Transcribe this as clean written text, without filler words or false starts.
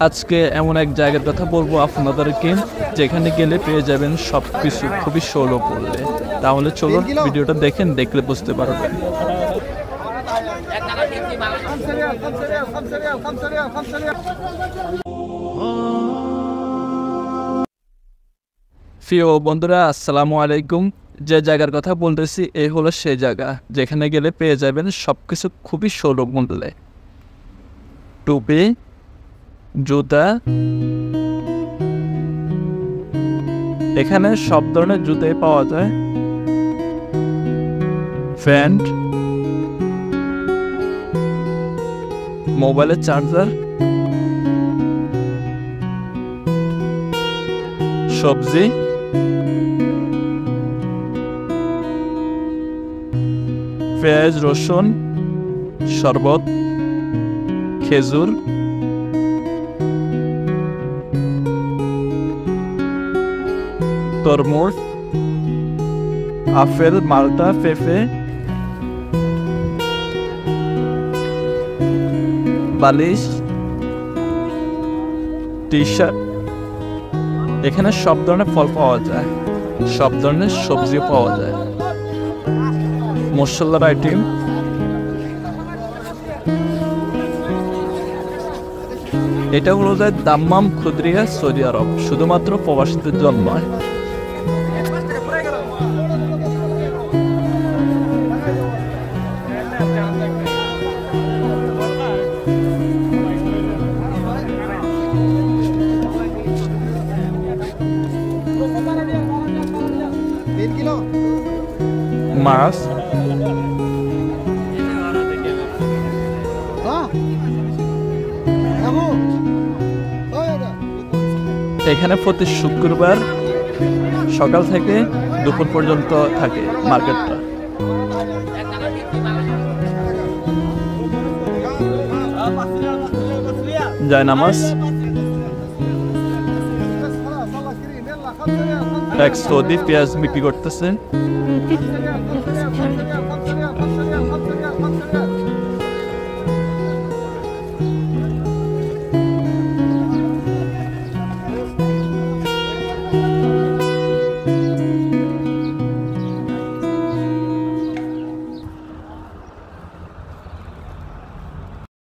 আজকে এমন এক জায়গার কথা বলবো আপনাদেরকে যেখানে গেলে পেয়ে যাবেন সবকিছু খুবই সুলভ মূল্যে। তাহলে চলুন ভিডিওটা দেখেন, দেখলে বুঝতে পারবেন। প্রিয় বন্ধুরা, আসসালামু আলাইকুম। যে জায়গার কথা বলতেছি এই হলো সেই জায়গা যেখানে গেলে পেয়ে যাবেন সবকিছু খুবই সুলভ মূল্যে। টুপি, জুতা, এখানে সব ধরনের জুতাই পাওয়া যায়। প্যান্ট, মোবাইলের চার্জার, সবজি, পেঁয়াজ, রসুন, শরবত, খেজুর, তরমুজ, আপেল, মালটা, পেঁপে, বালিশ, টি শার্ট। এখানে সব ধরনের ফল পাওয়া যায়, সব ধরনের সবজিও পাওয়া যায়, মশলার আইটেম। এটা হলো যায় দাম্মাম খুদরিয়া সৌদি আরব, শুধুমাত্র প্রবাসীদের জন্য নয়। মাছ, এখানে প্রতি শুক্রবার সকাল থেকে দুপুর পর্যন্ত থাকে মার্কেটটা। জায়নামাজ, এক সৌদি পেঁয়াজ বিক্রি করতেছে।